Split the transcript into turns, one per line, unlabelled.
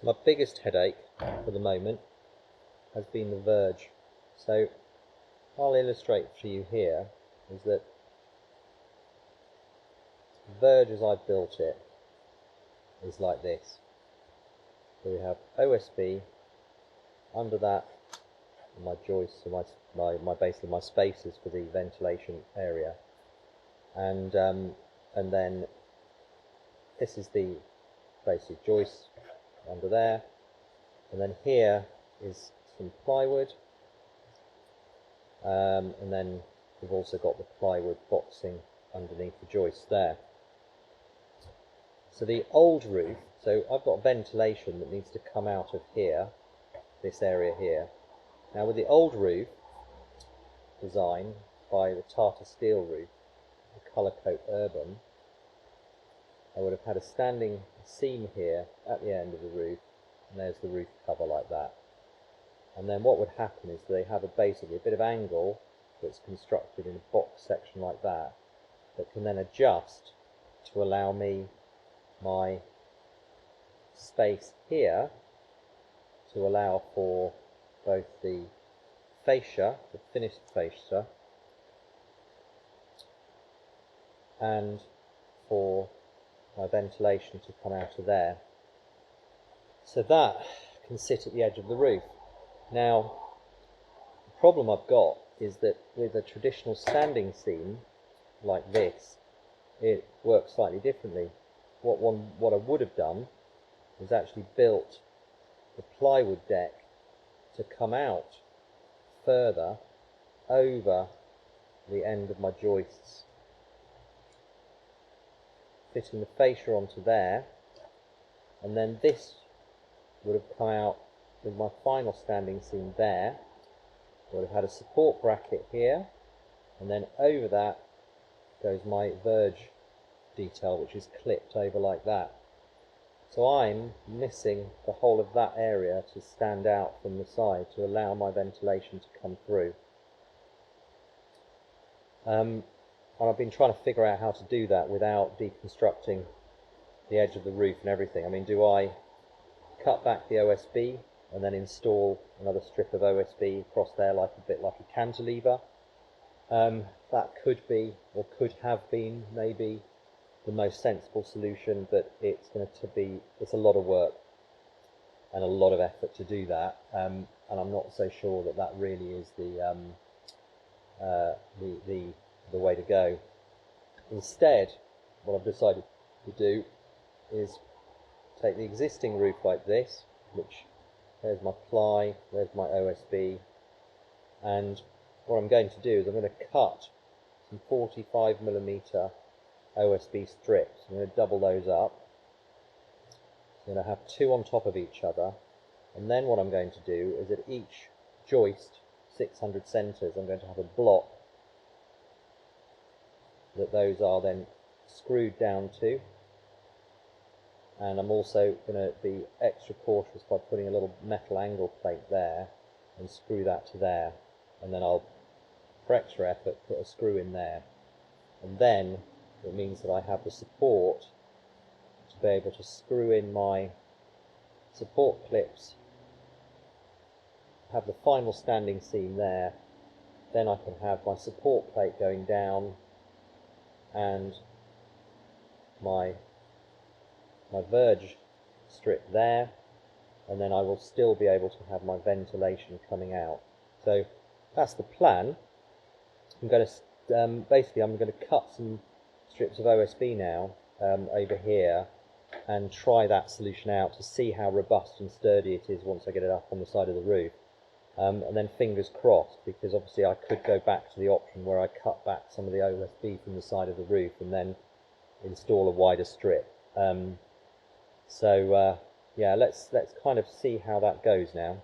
My biggest headache for the moment has been the verge. So I'll illustrate for you here is that the verge as I've built it is like this. So we have OSB, under that my joists, so basically my spaces for the ventilation area, and then this is the basic joist under there, and then here is some plywood, and then we've also got the plywood boxing underneath the joist there. So the old roof, so I've got ventilation that needs to come out of here, this area here. Now with the old roof design by the Tata Steel roof, the Colourcoat Urban, I would have had a standing seam here at the end of the roof, and there's the roof cover like that. And then what would happen is they have basically a bit of angle that's constructed in a box section like that, that can then adjust to allow me my space here to allow for both the fascia, the finished fascia, and for my ventilation to come out of there. So that can sit at the edge of the roof. Now, the problem I've got is that with a traditional standing seam like this, it works slightly differently. What I would have done is actually built the plywood deck to come out further over the end of my joists, fitting the fascia onto there, and then this would have come out with my final standing seam there. I would have had a support bracket here, and then over that goes my verge detail, which is clipped over like that. So I'm missing the whole of that area to stand out from the side to allow my ventilation to come through. And I've been trying to figure out how to do that without deconstructing the edge of the roof and everything. I mean, do I cut back the OSB and then install another strip of OSB across there, like a bit like a cantilever? That could be, or could have been, maybe the most sensible solution, but it's a lot of work and a lot of effort to do that, and I'm not so sure that that really is the way to go. Instead, what I've decided to do is take the existing roof like this, which there's my ply, there's my OSB, and what I'm going to do is I'm going to cut some 45mm OSB strips. I'm going to double those up. So I'm going to have two on top of each other, and then what I'm going to do is at each joist, 600 centres, I'm going to have a block that those are then screwed down to, and I'm also going to be extra cautious by putting a little metal angle plate there and screw that to there, and then I'll, for extra effort, put a screw in there, and then it means that I have the support to be able to screw in my support clips, have the final standing seam there, then I can have my support plate going down and my verge strip there, and then I will still be able to have my ventilation coming out. So that's the plan. I'm going to basically I'm going to cut some strips of OSB now over here and try that solution out to see how robust and sturdy it is once I get it up on the side of the roof, and then fingers crossed, because obviously I could go back to the option where I cut back some of the OSB from the side of the roof and then install a wider strip. So yeah, let's kind of see how that goes now.